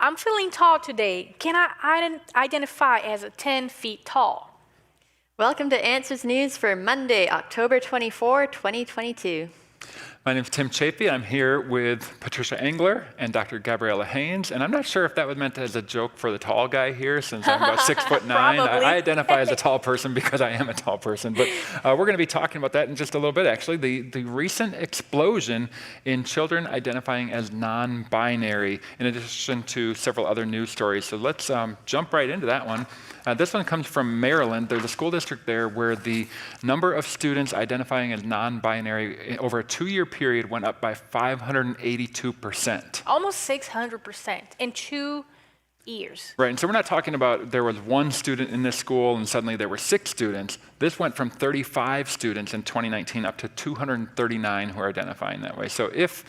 I'm feeling tall today. Can I identify as a 10 feet tall? Welcome to Answers News for Monday, October 24, 2022. My name is Tim Chaffey. I'm here with Patricia Engler and Dr. Gabriela Haynes, and I'm not sure if that was meant as a joke for the tall guy here, since I'm about 6'9". I identify as a tall person because I am a tall person, but we're going to be talking about that in just a little bit, actually. The recent explosion in children identifying as non-binary, in addition to several other news stories. So let's jump right into that one. This one comes from Maryland. There's a school district there where the number of students identifying as non-binary over a 2-year period went up by 582%. Almost 600% in 2 years. Right, and so we're not talking about there was one student in this school and suddenly there were 6 students. This went from 35 students in 2019 up to 239 who are identifying that way. So if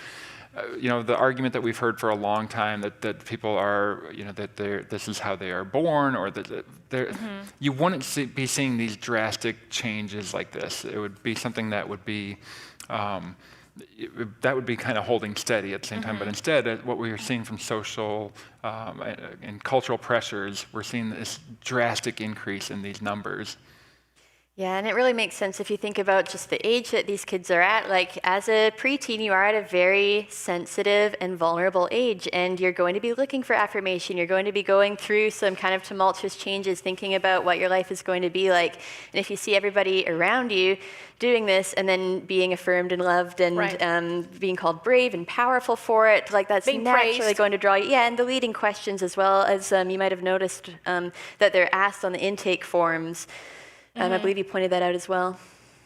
the argument that we've heard for a long time that people are, that this is how they are born, or that you wouldn't be seeing these drastic changes like this. It would be something that would be kind of holding steady at the same time. But instead, what we are seeing from social and cultural pressures, we're seeing this drastic increase in these numbers. Yeah, and it really makes sense if you think about just the age that these kids are at. Like, as a preteen, you are at a very sensitive and vulnerable age, and you're going to be looking for affirmation. You're going to be going through some kind of tumultuous changes, thinking about what your life is going to be like. And if you see everybody around you doing this and then being affirmed and loved and being called brave and powerful for it, like that's being naturally praised. going to draw you. Yeah, and the leading questions as well, as you might have noticed that they're asked on the intake forms. I believe you pointed that out as well.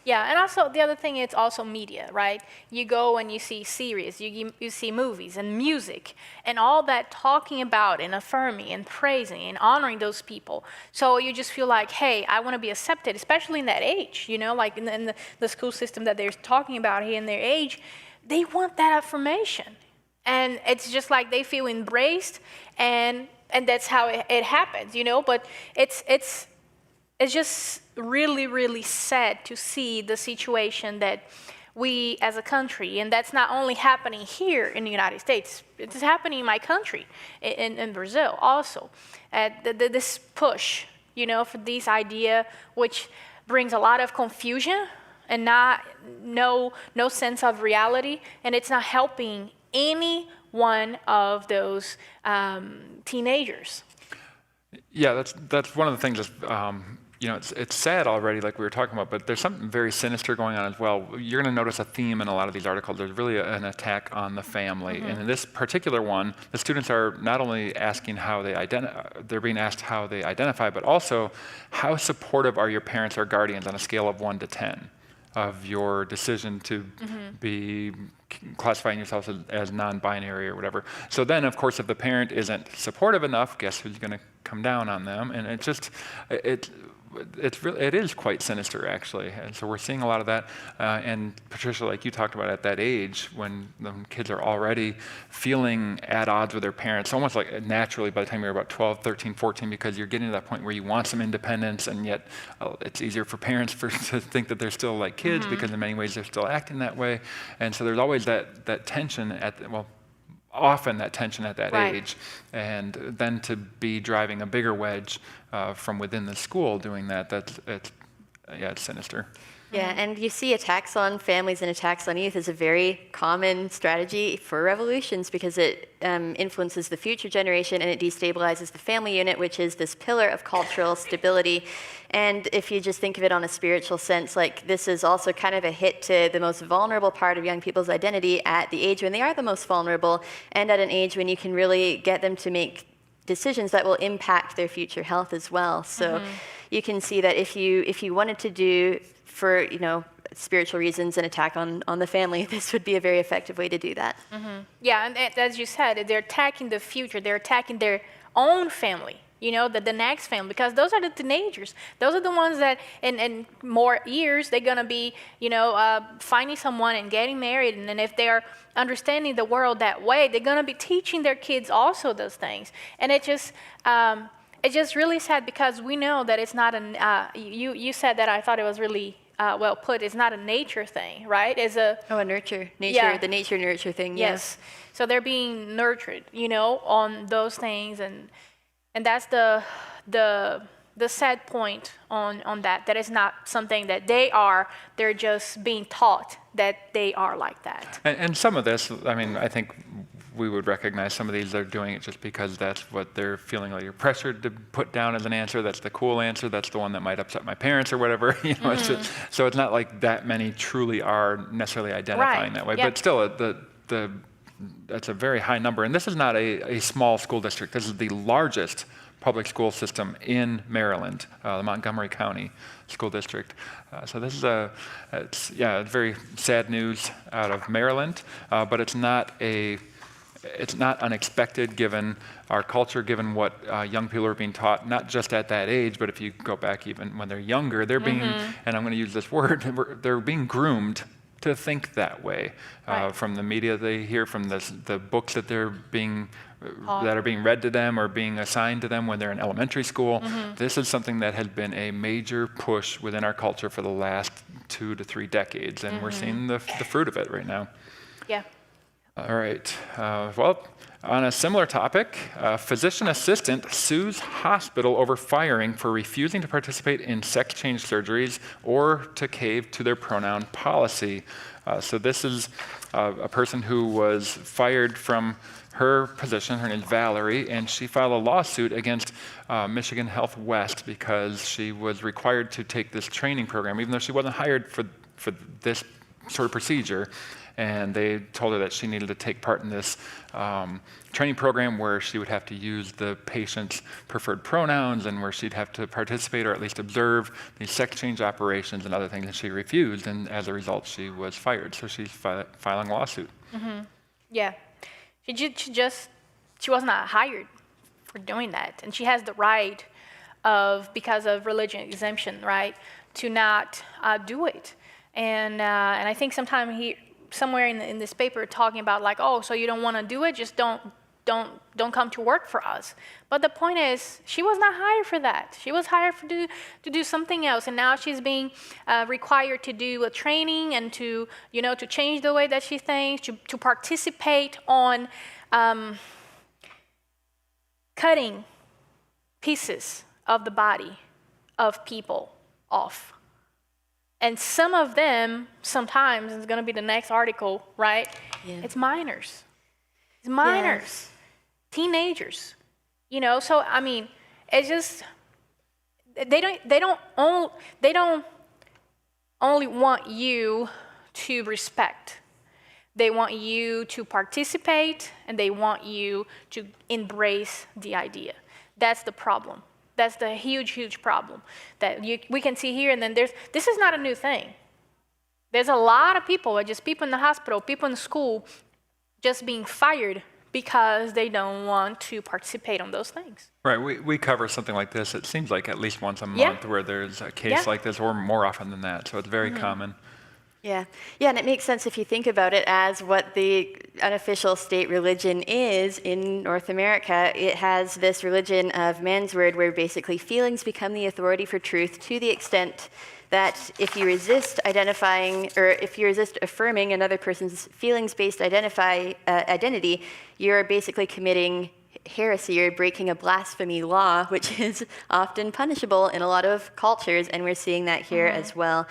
Yeah, and also the other thing, it's also media, right? You go and you see series, you see movies and music, and all that talking about and affirming and praising and honoring those people. So you just feel like, hey, I want to be accepted, especially in that age, like in the school system that they're talking about here in their age, they want that affirmation. And it's just like they feel embraced, and that's how it happens, but it's just really, really sad to see the situation that we as a country, and that's not only happening here in the United States, it's happening in my country, in Brazil also. This push, for this idea, which brings a lot of confusion and no sense of reality, and it's not helping any one of those teenagers. Yeah, that's one of the things that's, it's sad already, like we were talking about, but there's something very sinister going on as well. You're going to notice a theme in a lot of these articles. There's really an attack on the family. And in this particular one, the students are not only asking how they they're being asked how they identify, but also how supportive are your parents or guardians on a scale of 1 to 10 of your decision to be classifying yourself as non-binary or whatever. So then, of course, if the parent isn't supportive enough, guess who's going to come down on them? And it is quite sinister, actually. And so we're seeing a lot of that. And Patricia, like you talked about, at that age, when the kids are already feeling at odds with their parents, almost like naturally by the time you're about 12, 13, 14, because you're getting to that point where you want some independence, and yet it's easier for parents to think that they're still like kids because in many ways they're still acting that way. And so there's always that tension often that tension at that age, and then to be driving a bigger wedge from within the school doing that, it's sinister. Yeah, and you see attacks on families and attacks on youth as a very common strategy for revolutions, because it influences the future generation and it destabilizes the family unit, which is this pillar of cultural stability. And if you just think of it on a spiritual sense, like this is also kind of a hit to the most vulnerable part of young people's identity at the age when they are the most vulnerable, and at an age when you can really get them to make decisions that will impact their future health as well. So you can see that if you wanted to do, for spiritual reasons, an attack on the family, this would be a very effective way to do that. Yeah, and as you said, they're attacking the future. They're attacking their own family, the next family, because those are the teenagers. Those are the ones that in more years, they're going to be, finding someone and getting married. And then if they're understanding the world that way, they're going to be teaching their kids also those things. And it's just really sad, because we know that it's not you said that, I thought it was really well put. It's not a nature thing, right? It's a Nature, Yeah. the nature nurture thing. yes. So they're being nurtured, on those things, and that's the sad point on that. That is not something that they are. They're just being taught that they are like that. And some of this, I mean, I think we would recognize some of these are doing it just because that's what they're feeling like you're pressured to put down as an answer. That's the cool answer. That's the one that might upset my parents or whatever. It's just, so it's not like that many truly are necessarily identifying that way. Yeah. But still, that's a very high number. And this is not a small school district. This is the largest public school system in Maryland, the Montgomery County School District. So this is it's very sad news out of Maryland, but it's not unexpected given our culture, given what young people are being taught, not just at that age, but if you go back even when they're younger, they're being, and I'm going to use this word, they're being groomed to think that way. Right. From the media they hear, from the books that are being read to them or being assigned to them when they're in elementary school. This is something that has been a major push within our culture for the last 2 to 3 decades, and we're seeing the fruit of it right now. Yeah. All right. Well, on a similar topic, a physician assistant sues hospital over firing for refusing to participate in sex change surgeries or to cave to their pronoun policy. So this is a person who was fired from her position. Her name is Valerie, and she filed a lawsuit against Michigan Health West because she was required to take this training program, even though she wasn't hired for this sort of procedure. And they told her that she needed to take part in this training program where she would have to use the patient's preferred pronouns and where she'd have to participate or at least observe these sex change operations and other things, and she refused, and as a result, she was fired. So she's filing a lawsuit. Yeah. She was not hired for doing that. And she has the right because of religion exemption, right, to not do it. And I think somewhere in this paper talking about like, oh, so you don't want to do it, just don't come to work for us. But the point is, she was not hired for that. She was hired to do something else, and now she's being required to do a training and to change the way that she thinks, to participate on cutting pieces of the body of people off. And some of them, sometimes, it's going to be the next article, right? Yeah. It's minors. It's minors. Yes. Teenagers. So I mean, it's just they don't only want you to respect. They want you to participate, and they want you to embrace the idea. That's the problem. That's the huge, huge problem that we can see here. And then this is not a new thing. There's a lot of people, just people in the hospital, people in school, just being fired because they don't want to participate on those things. Right. We cover something like this, it seems like at least once a month where there's a case like this, or more often than that. So it's very common. Yeah, and it makes sense if you think about it as what the unofficial state religion is in North America. It has this religion of man's word where basically feelings become the authority for truth to the extent that if you resist affirming another person's feelings-based identity, you're basically committing heresy. You're breaking a blasphemy law, which is often punishable in a lot of cultures, and we're seeing that here as well.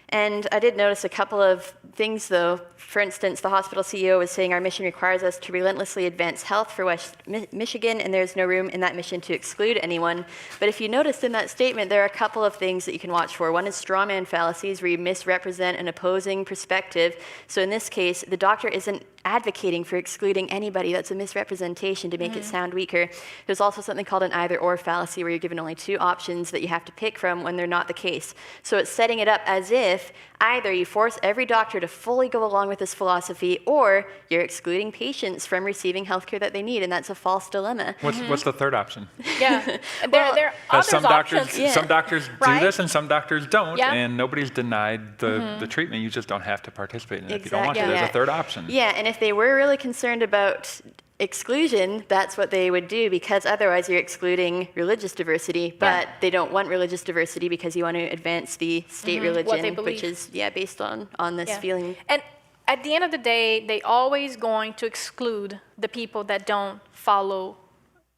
And I did notice a couple of things, though. For instance, the hospital CEO was saying our mission requires us to relentlessly advance health for West Michigan, and there's no room in that mission to exclude anyone. But if you noticed in that statement, there are a couple of things that you can watch for. One is straw man fallacies, where you misrepresent an opposing perspective. So in this case, the doctor isn't advocating for excluding anybody. That's a misrepresentation to make it sound weaker. There's also something called an either-or fallacy, where you're given only 2 options that you have to pick from when they're not the case. So it's setting it up as if either you force every doctor to fully go along with this philosophy, or you're excluding patients from receiving healthcare that they need, and that's a false dilemma. What's the third option? Yeah, there are Some other doctors, options. some doctors do this and some doctors don't, Yeah. and nobody's denied the treatment. You just don't have to participate in it if you don't want to. Exactly. There's a third option. Yeah, and if they were really concerned about exclusion, that's what they would do, because otherwise you're excluding religious diversity, but they don't want religious diversity because you want to advance the state religion, which is based on this feeling. And at the end of the day, they always going to exclude the people that don't follow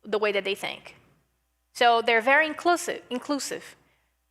the way that they think. So they're very inclusive,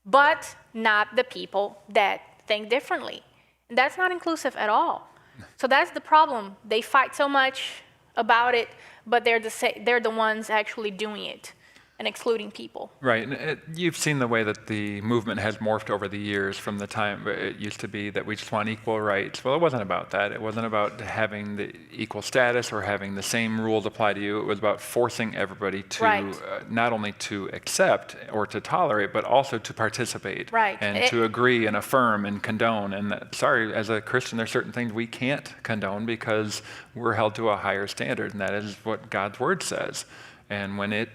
but not the people that think differently. And that's not inclusive at all. So that's the problem. They fight so much about it, but they're the ones actually doing it and excluding people. Right, and you've seen the way that the movement has morphed over the years from the time it used to be that we just want equal rights. Well, it wasn't about that. It wasn't about having the equal status or having the same rules apply to you. It was about forcing everybody to not only to accept or to tolerate, but also to participate and to agree and affirm and condone. And sorry, as a Christian, there's certain things we can't condone because we're held to a higher standard, and that is what God's word says. And when it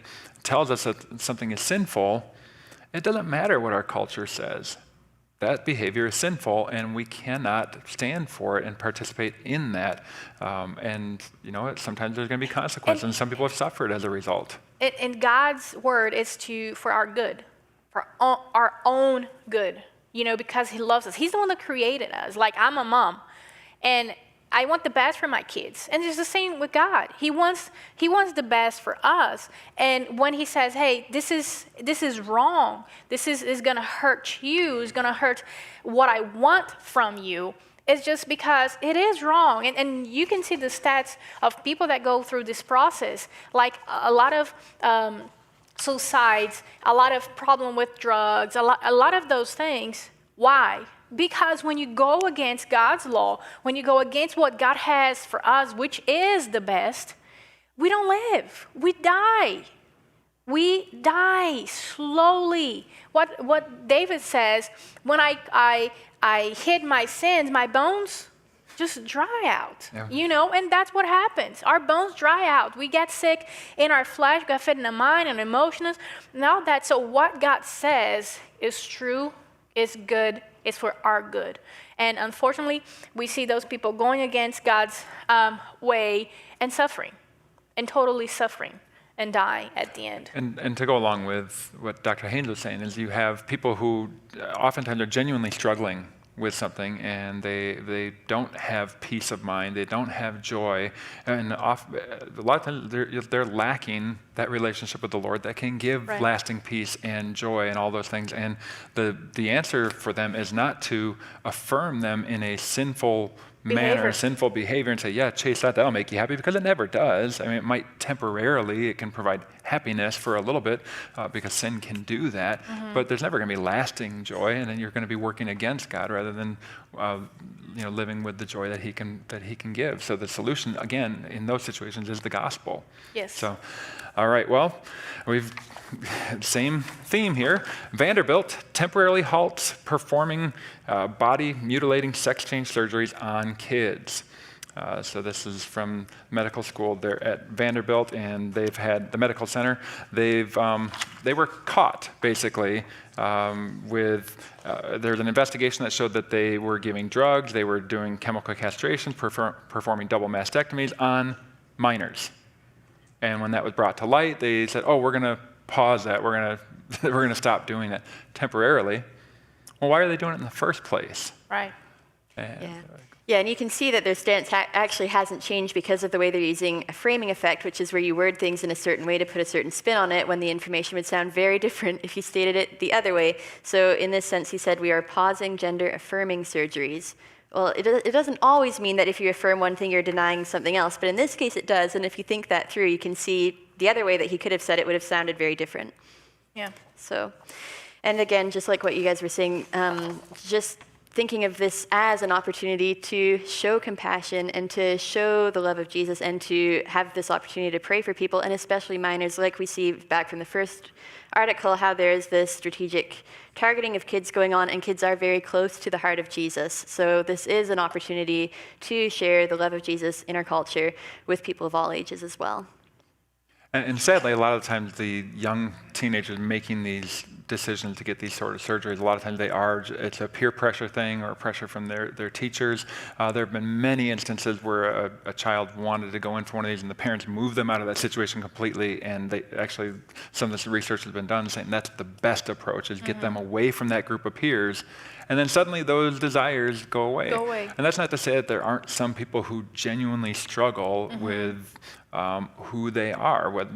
tells us that something is sinful, it doesn't matter what our culture says. That behavior is sinful, and we cannot stand for it and participate in that. And sometimes there's going to be consequences, and some people have suffered as a result. And God's word is for our good, for our own good. Because He loves us. He's the one that created us. Like, I'm a mom, and I want the best for my kids. And it's the same with God. He wants the best for us. And when He says, hey, this is wrong, this is going to hurt you, it's going to hurt what I want from you, it's just because it is wrong. And you can see the stats of people that go through this process, like a lot of suicides, a lot of problem with drugs, a lot of those things. Why? Because when you go against God's law, when you go against what God has for us, which is the best, we don't live. We die. We die slowly. What David says, when I hid my sins, my bones just dry out, and that's what happens. Our bones dry out. We get sick in our flesh, we get fit in the mind and emotions. So what God says is true, is good, it's for our good. And unfortunately, we see those people going against God's way and suffering, and totally suffering, and die at the end. And to go along with what Dr. Haynes was saying is you have people who oftentimes are genuinely struggling with something, and they don't have peace of mind, they don't have joy, and a lot of times they're lacking that relationship with the Lord that can give lasting peace and joy and all those things. And the answer for them is not to affirm them in a sinful manner, sinful behavior, and say, yeah, chase that'll make you happy, because it never does. I mean, it might temporarily, it can provide happiness for a little bit, because sin can do that, but there's never going to be lasting joy, and then you're going to be working against God rather than living with the joy that He can give. So the solution, again, in those situations is the gospel. Yes. So, all right, well, we've same theme here. Vanderbilt temporarily halts performing body mutilating sex change surgeries on kids. So this is from medical school. They're at Vanderbilt, and they've had the medical center. They were caught basically with. There's an investigation that showed that they were giving drugs, they were doing chemical castration, performing double mastectomies on minors. And when that was brought to light, they said, "Oh, we're going to pause that. We're going to stop doing that temporarily." Well, why are they doing it in the first place? Right. Yeah, and you can see that their stance actually hasn't changed because of the way they're using a framing effect, which is where you word things in a certain way to put a certain spin on it, when the information would sound very different if you stated it the other way. So in this sense, he said, we are pausing gender-affirming surgeries. Well, it doesn't always mean that if you affirm one thing, you're denying something else, but in this case it does, and if you think that through, you can see the other way that he could have said it would have sounded very different. Yeah. So, and again, just like what you guys were saying, just thinking of this as an opportunity to show compassion and to show the love of Jesus and to have this opportunity to pray for people, and especially minors, like we see back from the first article, how there's this strategic targeting of kids going on, and kids are very close to the heart of Jesus. So this is an opportunity to share the love of Jesus in our culture with people of all ages as well. And sadly, a lot of times the young teenagers making these decisions to get these sort of surgeries, a lot of times it's a peer pressure thing or pressure from their teachers. There have been many instances where a child wanted to go in for one of these and the parents moved them out of that situation completely, and they actually, some of this research has been done saying that's the best approach, is get them away from that group of peers, and then suddenly those desires go away. And that's not to say that there aren't some people who genuinely struggle with who they are.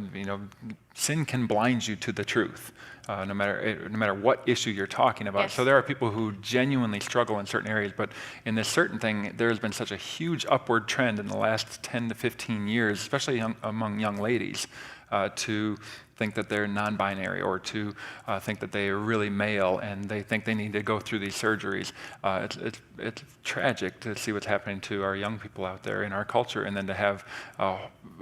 Sin can blind you to the truth, no matter what issue you're talking about. Yes. So there are people who genuinely struggle in certain areas, but in this certain thing, there has been such a huge upward trend in the last 10 to 15 years, especially among young ladies, to think that they're non-binary, or to think that they are really male and they think they need to go through these surgeries. It's tragic to see what's happening to our young people out there in our culture, and then to have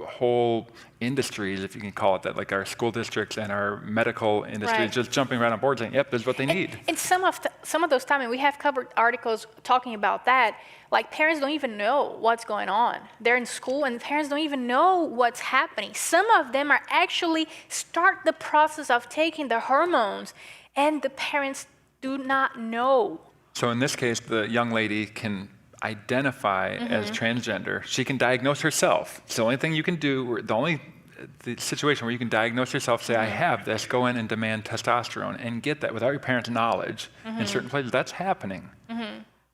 whole industries, if you can call it that, like our school districts and our medical industries, just jumping right on board saying, yep, this is what they need. And some of those times, we have covered articles talking about that, like parents don't even know what's going on. They're in school and parents don't even know what's happening. Some of them are actually start the process of taking the hormones, and the parents do not know. So in this case, the young lady can identify as transgender. She can diagnose herself. It's the only thing you can do, the situation where you can diagnose yourself, say, I have this, go in and demand testosterone and get that without your parents' knowledge. In certain places, that's happening.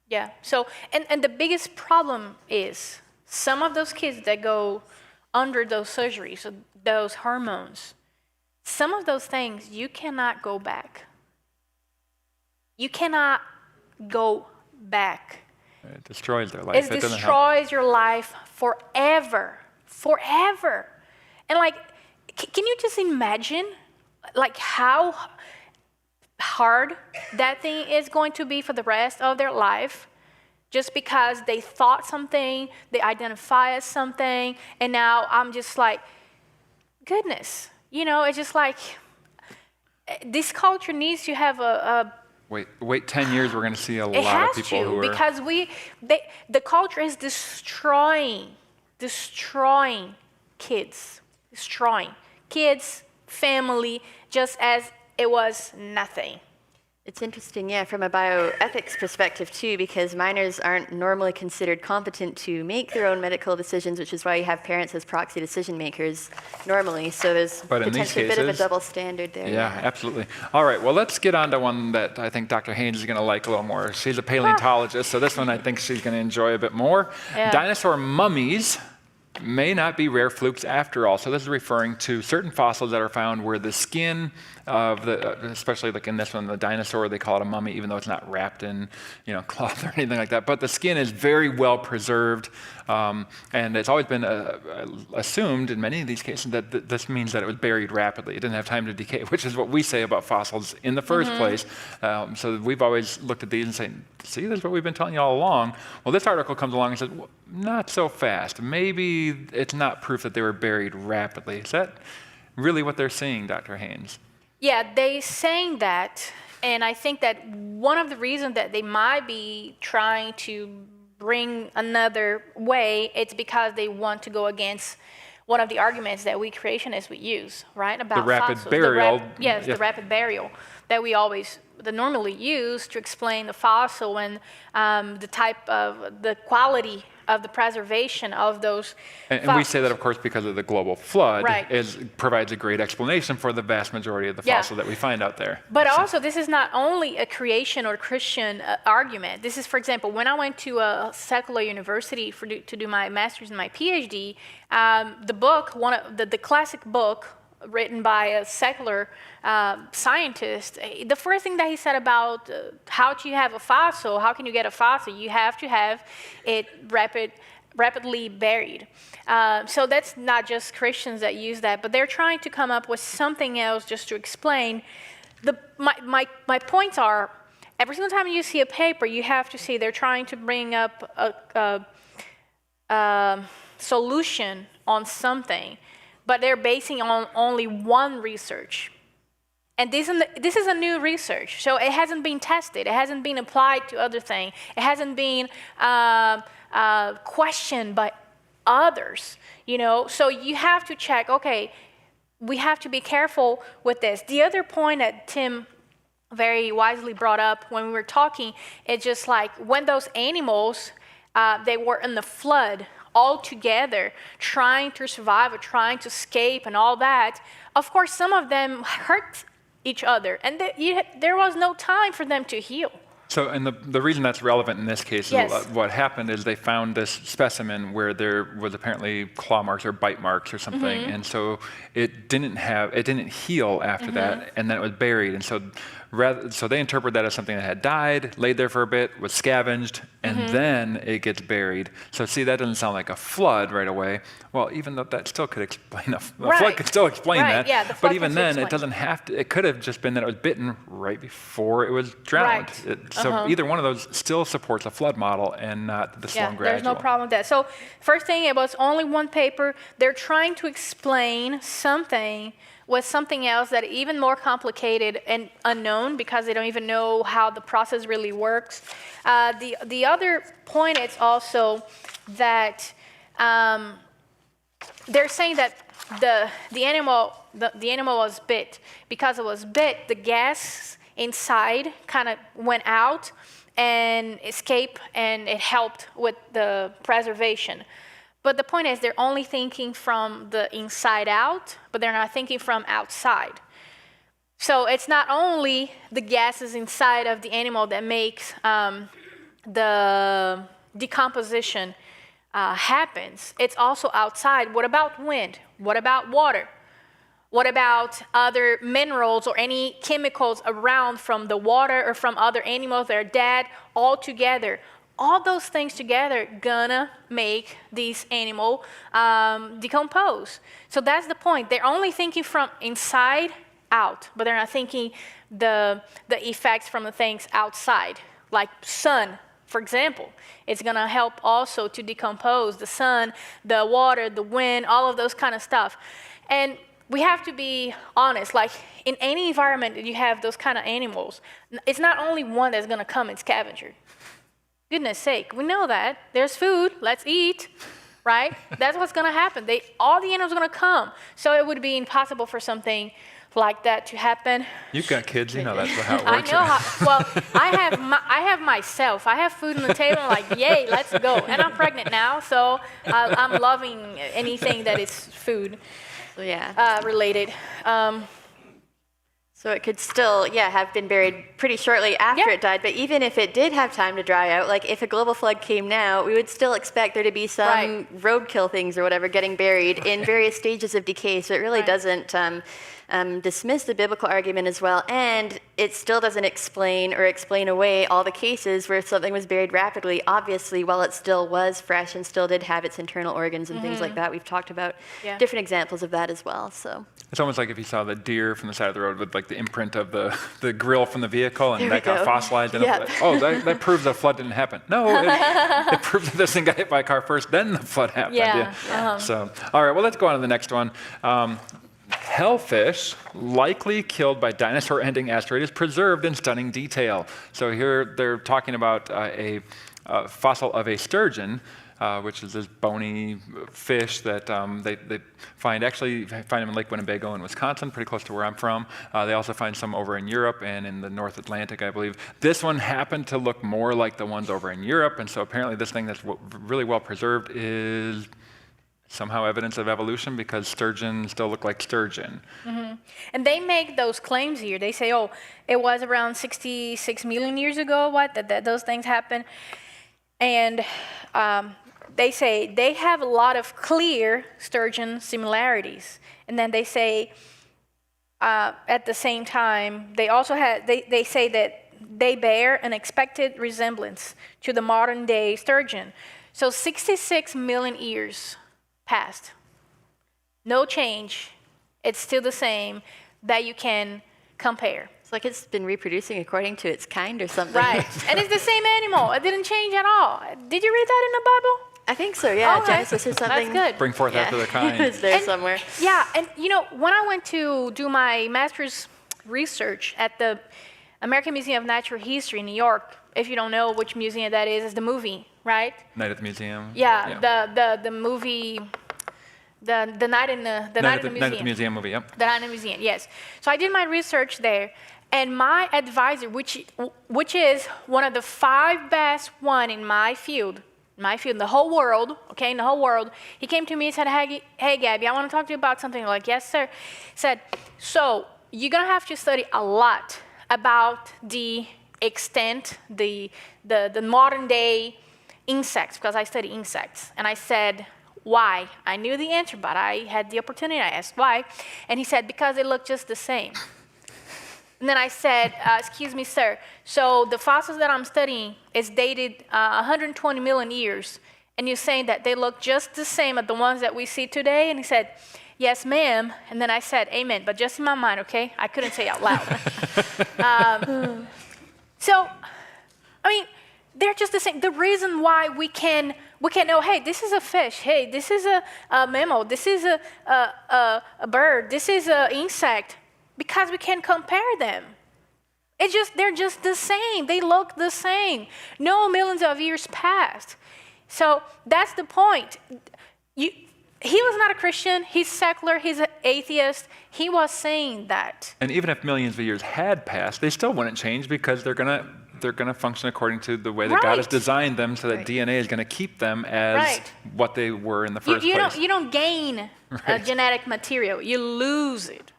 Yeah, so, and the biggest problem is some of those kids that go under those surgeries, those hormones, some of those things, you cannot go back. You cannot go back. It destroys their life. It destroys your life forever. Forever. And like, can you just imagine like how hard that thing is going to be for the rest of their life, just because they thought something, they identify as something, and now I'm just like, goodness, it's just like, this culture needs to have a Wait 10 years, we're going to see a lot of people who are... because the culture is destroying kids, family, just as it was nothing. It's interesting, yeah, from a bioethics perspective too, because minors aren't normally considered competent to make their own medical decisions, which is why you have parents as proxy decision makers normally. So there's potentially a bit of a double standard there. Yeah, absolutely. All right, well, let's get on to one that I think Dr. Haynes is going to like a little more. She's a paleontologist, so this one I think she's going to enjoy a bit more. Yeah. Dinosaur mummies may not be rare flukes after all. So this is referring to certain fossils that are found where the skin of especially like in this one, the dinosaur, they call it a mummy, even though it's not wrapped in, cloth or anything like that. But the skin is very well preserved, and it's always been assumed in many of these cases that this means that it was buried rapidly. It didn't have time to decay, which is what we say about fossils in the first place. So we've always looked at these and said, see, this is what we've been telling you all along. Well, this article comes along and says, well, not so fast. Maybe it's not proof that they were buried rapidly. Is that really what they're saying, Dr. Haynes? Yeah, they're saying that, and I think that one of the reasons that they might be trying to bring another way, it's because they want to go against one of the arguments that we creationists would use, right? About the rapid fossils. burial. The rapid burial that we normally use to explain the fossil and the quality of the preservation of those fossils. And we say that, of course, because of the global flood, provides a great explanation for the vast majority of the fossil that we find out there. But also, this is not only a creation or Christian argument. This is, for example, when I went to a secular university to do my master's and my PhD, the classic book written by a secular scientist, the first thing that he said about how to have a fossil, how can you get a fossil, you have to have it rapidly buried. So that's not just Christians that use that, but they're trying to come up with something else just to explain. My points are, every single time you see a paper, you have to see they're trying to bring up a solution on something, but they're basing on only one research. And this is a new research, so it hasn't been tested. It hasn't been applied to other things. It hasn't been questioned by others, So you have to check, okay, we have to be careful with this. The other point that Tim very wisely brought up when we were talking, it's just like when those animals, they were in the flood all together, trying to survive or trying to escape and all that, of course, some of them hurt each other, and there was no time for them to heal. So, and the reason that's relevant in this case is what happened is they found this specimen where there was apparently claw marks or bite marks or something, and so it didn't heal after that, and then it was buried, and so they interpret that as something that had died, laid there for a bit, was scavenged, and then it gets buried. So see, that doesn't sound like a flood right away. Well, even though that still could explain a flood could still explain that. Yeah, the flood but even then, it doesn't have to. It could have just been that it was bitten right before it was drowned. So either one of those still supports a flood model and not the slow and gradual. There's no problem with that. So first thing, it was only one paper. They're trying to explain something with something else that is even more complicated and unknown because they don't even know how the process really works. The other point is also that they're saying that the animal was bit. Because it was bit, the gas inside kind of went out and escaped, and it helped with the preservation. But the point is, they're only thinking from the inside out, but they're not thinking from outside. So it's not only the gases inside of the animal that makes the decomposition happens. It's also outside. What about wind? What about water? What about other minerals or any chemicals around from the water or from other animals that are dead all together? All those things together gonna make these animal decompose. So that's the point. They're only thinking from inside out, but they're not thinking the effects from the things outside, like sun, for example. It's gonna help also to decompose the sun, the water, the wind, all of those kind of stuff. And we have to be honest, like in any environment that you have those kind of animals, it's not only one that's gonna come and scavenger. Goodness sake, we know that. There's food, let's eat, right? That's what's gonna happen. All the animals are gonna come. So it would be impossible for something like that to happen. You've got kids, you know that's how it works. I know well, I have myself. I have food on the table, I'm like, yay, let's go. And I'm pregnant now, so I'm loving anything that is food related. So it could still, have been buried pretty shortly after it died. But even if it did have time to dry out, like if a global flood came now, we would still expect there to be some roadkill things or whatever getting buried in various stages of decay. So it really doesn't dismiss the biblical argument as well. And it still doesn't explain away all the cases where something was buried rapidly, obviously, while it still was fresh and still did have its internal organs and things like that. We've talked about different examples of that as well. So it's almost like if you saw the deer from the side of the road with like the imprint of the grill from the vehicle, and that got fossilized. And that proves the flood didn't happen. No, it proves that this thing got hit by a car first, then the flood happened. So, all right, well, let's go on to the next one. Hellfish, likely killed by dinosaur-ending asteroid, is preserved in stunning detail. So here they're talking about a fossil of a sturgeon, which is this bony fish that they find them in Lake Winnebago in Wisconsin, pretty close to where I'm from. They also find some over in Europe and in the North Atlantic, I believe. This one happened to look more like the ones over in Europe, and so apparently this thing that's really well preserved is somehow evidence of evolution, because sturgeon still look like sturgeon. And they make those claims here. They say, it was around 66 million years ago, that those things happened. And they say they have a lot of clear sturgeon similarities. And then they say, at the same time, they also they say that they bear an expected resemblance to the modern day sturgeon. So 66 million years passed. No change. It's still the same that you can compare. It's like it's been reproducing according to its kind or something. Right. And it's the same animal. It didn't change at all. Did you read that in the Bible? I think so, yeah. Okay. Genesis or something. That's good. Bring forth after the kind. It's there somewhere. Yeah, and when I went to do my master's research at the American Museum of Natural History in New York, if you don't know which museum that is, it's the movie, right? Night at the Museum. Yeah. the movie The Night in the Night at the Museum movie, yep. The Night in the Museum, yes. So I did my research there, and my advisor, which is one of the 5 best one in my field, in the whole world, okay, in the whole world, he came to me and said, hey Gabby, I want to talk to you about something. I'm like, yes, sir. He said, so you're going to have to study a lot about the extent, the modern day insects, because I study insects. And I said, why? I knew the answer, but I had the opportunity. I asked why. And he said, because they look just the same. And then I said, excuse me, sir, so the fossils that I'm studying is dated 120 million years, and you're saying that they look just the same as the ones that we see today? And he said, yes, ma'am. And then I said, amen, but just in my mind, okay? I couldn't say it out loud. So, I mean, they're just the same. The reason why we can know, hey, this is a fish, hey, this is a mammal, this is a bird, this is an insect, because we can compare them. They're just the same. They look the same. No millions of years passed. So that's the point. He was not a Christian. He's secular. He's an atheist. He was saying that. And even if millions of years had passed, they still wouldn't change because they're gonna function according to the way that God has designed them, so that DNA is gonna keep them as what they were in the first place. You don't gain genetic material. You lose it.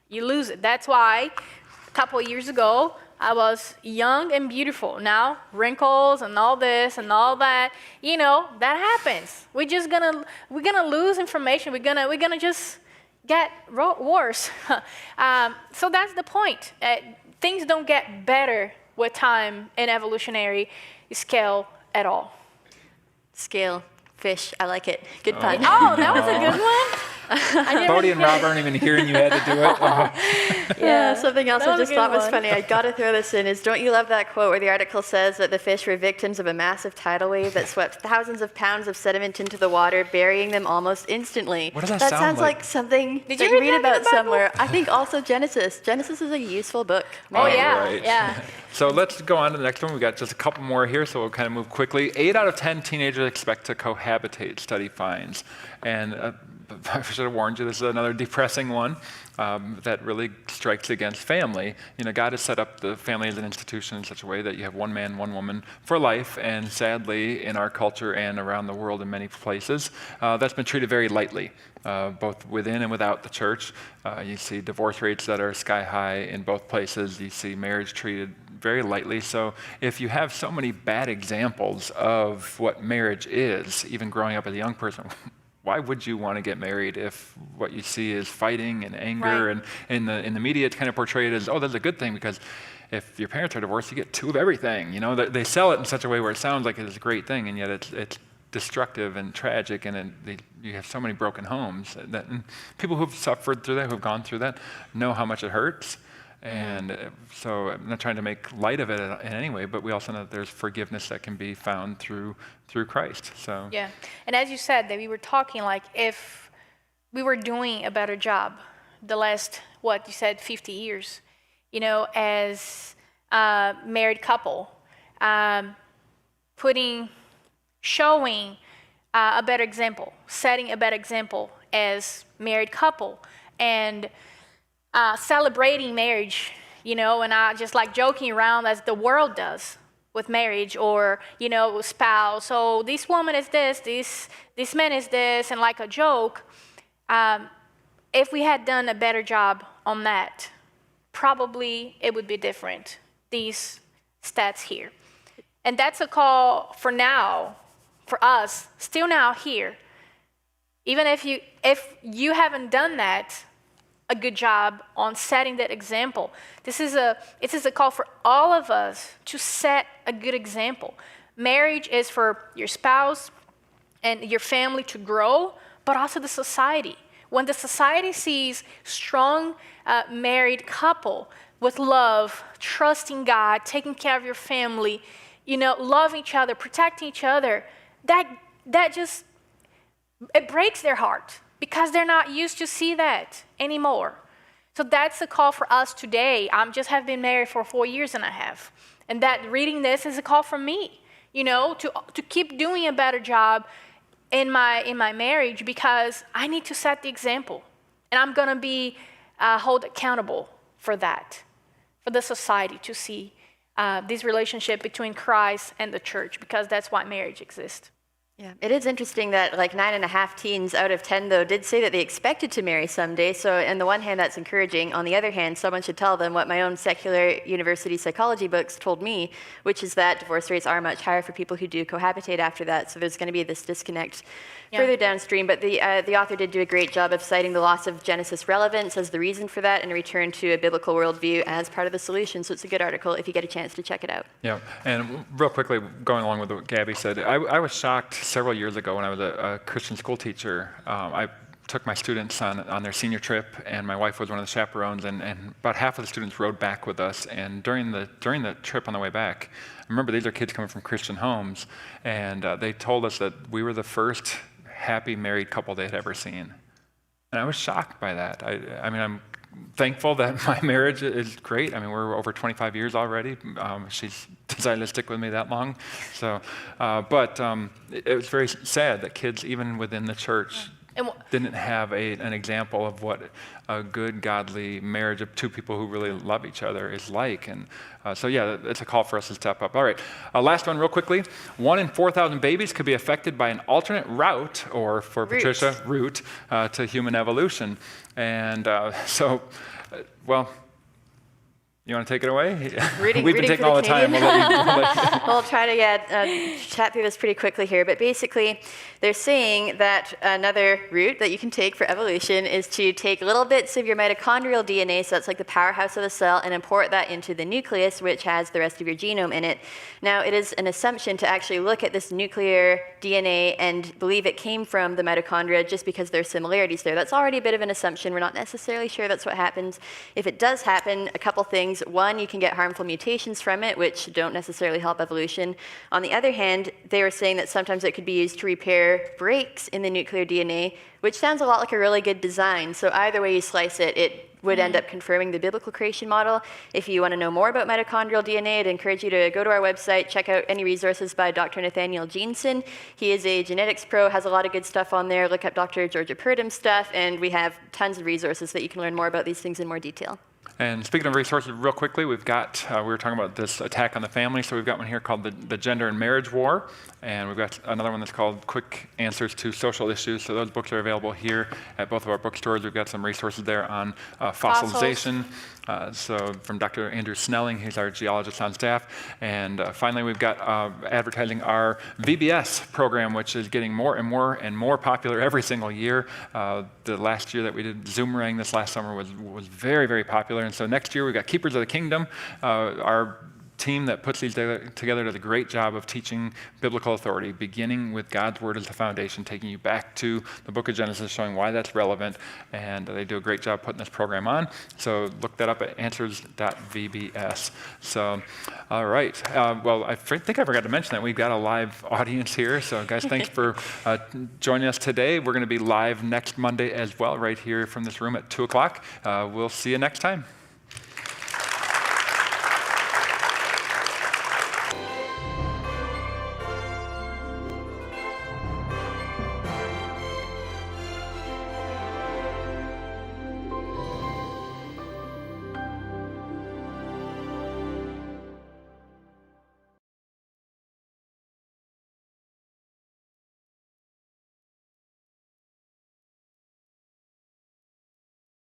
That's why a couple of years ago, I was young and beautiful. Now, wrinkles and all this and all that, that happens. We're gonna lose information. We're gonna just get worse. So that's the point. Things don't get better with time in evolutionary scale at all. Scale, fish, I like it. Good pun. Oh, that was a good one. Bodie and Rob aren't even hearing you had to do it. Yeah, something else I just thought was funny. I got to throw this in. Don't you love that quote where the article says that the fish were victims of a massive tidal wave that swept thousands of pounds of sediment into the water, burying them almost instantly? What does that sound sound like? Something Did that you you read about that somewhere. I think also Genesis. Genesis is a useful book. Oh, yeah, right. yeah. So let's go on to the next one. We've got just a couple more here, so we'll kind of move quickly. 8 out of 10 teenagers expect to cohabitate, study finds. And I should have warned you, this is another depressing one that really strikes against family. God has set up the family as an institution in such a way that you have one man, one woman for life, and sadly, in our culture and around the world in many places, that's been treated very lightly, both within and without the church. You see divorce rates that are sky high in both places. You see marriage treated very lightly. So if you have so many bad examples of what marriage is, even growing up as a young person, why would you want to get married if what you see is fighting and anger? Right. And in the media, it's kind of portrayed as, oh, that's a good thing because if your parents are divorced, you get 2 of everything. They sell it in such a way where it sounds like it's a great thing, and yet it's destructive and tragic, and you have so many broken homes. And people who've suffered through that, who've gone through that, know how much it hurts. And so I'm not trying to make light of it in any way, but we also know that there's forgiveness that can be found through Christ. So yeah, and as you said, that we were talking like if we were doing a better job the last, 50 years, as a married couple, showing a better example, setting a better example as married couple, and celebrating marriage, and not just like joking around as the world does with marriage, or spouse. So this woman is this man is this, and like a joke. If we had done a better job on that, probably it would be different. These stats here, and that's a call for now, for us, still now here. Even if you haven't done that a good job on setting that example. This is a call for all of us to set a good example. Marriage is for your spouse and your family to grow, but also the society. When the society sees strong married couple with love, trusting God, taking care of your family, loving each other, protecting each other, that just, it breaks their heart, because they're not used to see that anymore. So that's a call for us today. I have been married for 4 years and a half. And that reading this is a call for me, to keep doing a better job in my marriage because I need to set the example. And I'm going to be held accountable for that, for the society to see this relationship between Christ and the church, because that's why marriage exists. Yeah, it is interesting that like 9.5 teens out of 10, though, did say that they expected to marry someday. So on the one hand, that's encouraging. On the other hand, someone should tell them what my own secular university psychology books told me, which is that divorce rates are much higher for people who do cohabitate after that. So there's going to be this disconnect further downstream. But the author did do a great job of citing the loss of Genesis relevance as the reason for that and a return to a biblical worldview as part of the solution. So it's a good article if you get a chance to check it out. Yeah, and real quickly, going along with what Gabby said, I was shocked several years ago when I was a Christian school teacher. I took my students on their senior trip, and my wife was one of the chaperones, and about half of the students rode back with us. And during the trip on the way back, remember these are kids coming from Christian homes, and they told us that we were the first happy married couple they had ever seen. And I was shocked by that. I mean, I'm thankful that my marriage is great. I mean, we're over 25 years already. She's decided to stick with me that long. So, but it was very sad that kids, even within the church, didn't have an example of what a good, godly marriage of two people who really love each other is like. And so, yeah, it's a call for us to step up. All right, last one real quickly. 1 in 4,000 babies could be affected by an alternate route, or for Patricia, route, to human evolution. And well, you want to take it away? We've been taking all the time. We'll try to chat through this pretty quickly here. But basically, they're saying that another route that you can take for evolution is to take little bits of your mitochondrial DNA, so that's like the powerhouse of the cell, and import that into the nucleus, which has the rest of your genome in it. Now, it is an assumption to actually look at this nuclear DNA and believe it came from the mitochondria just because there are similarities there. That's already a bit of an assumption. We're not necessarily sure that's what happens. If it does happen, a couple things. One, you can get harmful mutations from it, which don't necessarily help evolution. On the other hand, they were saying that sometimes it could be used to repair breaks in the nuclear DNA, which sounds a lot like a really good design. So either way you slice it, it would end up confirming the biblical creation model. If you want to know more about mitochondrial DNA, I'd encourage you to go to our website, check out any resources by Dr. Nathaniel Jeanson. He is a genetics pro, has a lot of good stuff on there. Look up Dr. Georgia Purdam's stuff, and we have tons of resources that you can learn more about these things in more detail. And speaking of resources, real quickly, we've got, we were talking about this attack on the family, so we've got one here called the Gender and Marriage War, and we've got another one that's called Quick Answers to Social Issues. So those books are available here at both of our bookstores. We've got some resources there on fossilization. So from Dr. Andrew Snelling, he's our geologist on staff. And finally, we've got advertising our VBS program, which is getting more and more and more popular every single year. The last year that we did Zoomerang this last summer was very, very popular. And so next year, we've got Keepers of the Kingdom. Our team that puts these together does a great job of teaching biblical authority, beginning with God's word as the foundation, taking you back to the book of Genesis, showing why that's relevant, and they do a great job putting this program on. So look that up at answers.vbs. So, all right. Well, I think I forgot to mention that we've got a live audience here. So guys, thanks for joining us today. We're going to be live next Monday as well, right here from this room at 2 o'clock. We'll see you next time.